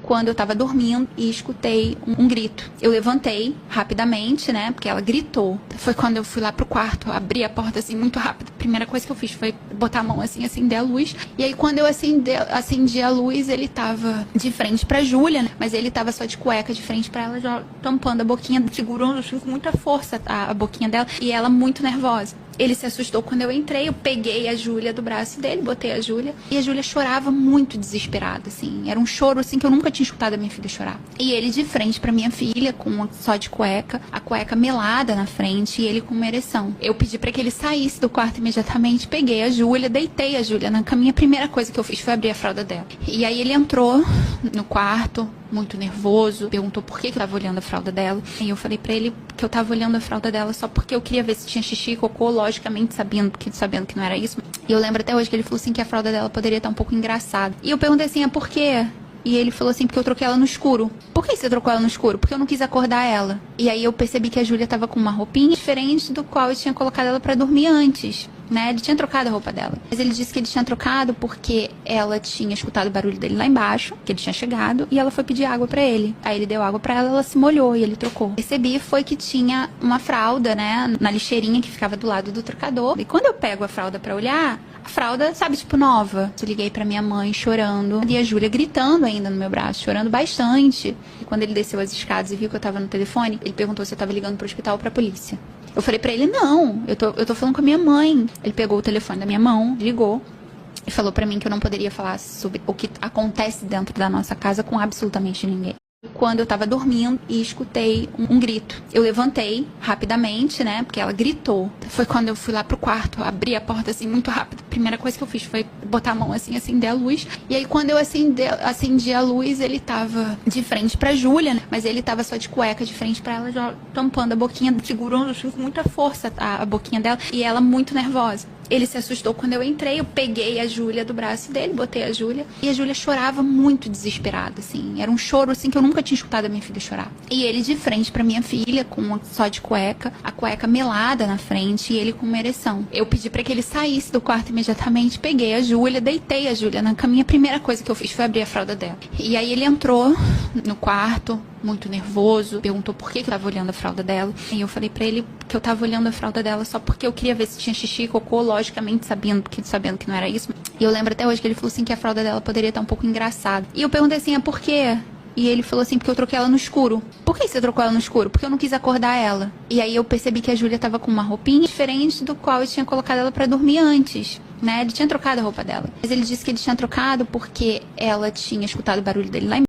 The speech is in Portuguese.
Quando eu tava dormindo e escutei um grito. Eu levantei rapidamente, né, porque ela gritou. Foi quando eu fui lá pro quarto, abri a porta assim muito rápido. A primeira coisa que eu fiz foi botar a mão assim, acender a luz. E aí quando eu acendi a luz, ele tava de frente pra Júlia, né, mas ele tava só de cueca de frente pra ela, já tampando a boquinha, segurando assim, com muita força a boquinha dela, e ela muito nervosa. Ele se assustou quando eu entrei, eu peguei a Júlia do braço dele, botei a Júlia, e a Júlia chorava muito desesperada, assim. Era um choro, assim, que eu nunca tinha escutado a minha filha chorar. E ele de frente pra minha filha, só de cueca, a cueca melada na frente, e ele com uma ereção. Eu pedi pra que ele saísse do quarto imediatamente, peguei a Júlia, deitei a Júlia na caminha. A primeira coisa que eu fiz foi abrir a fralda dela. E aí ele entrou no quarto, muito nervoso, perguntou por que eu tava olhando a fralda dela. E eu falei pra ele que eu tava olhando a fralda dela só porque eu queria ver se tinha xixi e cocô, logicamente sabendo que não era isso. E eu lembro até hoje que ele falou assim que a fralda dela poderia estar um pouco engraçada. E eu perguntei assim, por quê? E ele falou assim, porque eu troquei ela no escuro. Por que você trocou ela no escuro? Porque eu não quis acordar ela. E aí eu percebi que a Júlia tava com uma roupinha diferente do qual eu tinha colocado ela pra dormir antes, né? Ele tinha trocado a roupa dela. Mas ele disse que ele tinha trocado porque ela tinha escutado o barulho dele lá embaixo, que ele tinha chegado, e ela foi pedir água pra ele. Aí ele deu água pra ela, ela se molhou e ele trocou. Percebi foi que tinha uma fralda, né, na lixeirinha que ficava do lado do trocador. E quando eu pego a fralda pra olhar, a fralda, sabe, tipo nova. Eu liguei pra minha mãe chorando e a Júlia gritando ainda no meu braço, chorando bastante. E quando ele desceu as escadas e viu que eu tava no telefone, ele perguntou se eu tava ligando pro hospital ou pra polícia. Eu falei pra ele, não, eu tô falando com a minha mãe. Ele pegou o telefone da minha mão, ligou e falou pra mim que eu não poderia falar sobre o que acontece dentro da nossa casa com absolutamente ninguém. Quando eu tava dormindo e escutei um grito. Eu levantei rapidamente, né, porque ela gritou. Foi quando eu fui lá pro quarto, abri a porta assim muito rápido. A primeira coisa que eu fiz foi botar a mão assim, acender a luz. E aí quando eu acendi a luz, ele tava de frente pra Júlia, né, mas ele tava só de cueca de frente pra ela, já tampando a boquinha, segurando assim, com muita força a boquinha dela, e ela muito nervosa. Ele se assustou quando eu entrei, eu peguei a Júlia do braço dele, botei a Júlia, e a Júlia chorava muito desesperada, assim. Era um choro, assim, que eu nunca tinha escutado a minha filha chorar. E ele de frente pra minha filha, só de cueca, a cueca melada na frente, e ele com uma ereção. Eu pedi pra que ele saísse do quarto imediatamente, peguei a Júlia, deitei a Júlia na caminha. A primeira coisa que eu fiz foi abrir a fralda dela. E aí ele entrou no quarto, muito nervoso, perguntou por que eu tava olhando a fralda dela. E eu falei pra ele que eu tava olhando a fralda dela só porque eu queria ver se tinha xixi e cocô, logicamente sabendo que não era isso. E eu lembro até hoje que ele falou assim que a fralda dela poderia estar um pouco engraçada. E eu perguntei assim, por quê? E ele falou assim, porque eu troquei ela no escuro. Por que você trocou ela no escuro? Porque eu não quis acordar ela. E aí eu percebi que a Júlia tava com uma roupinha diferente do qual eu tinha colocado ela pra dormir antes, né? Ele tinha trocado a roupa dela. Mas ele disse que ele tinha trocado porque ela tinha escutado o barulho dele lá embaixo.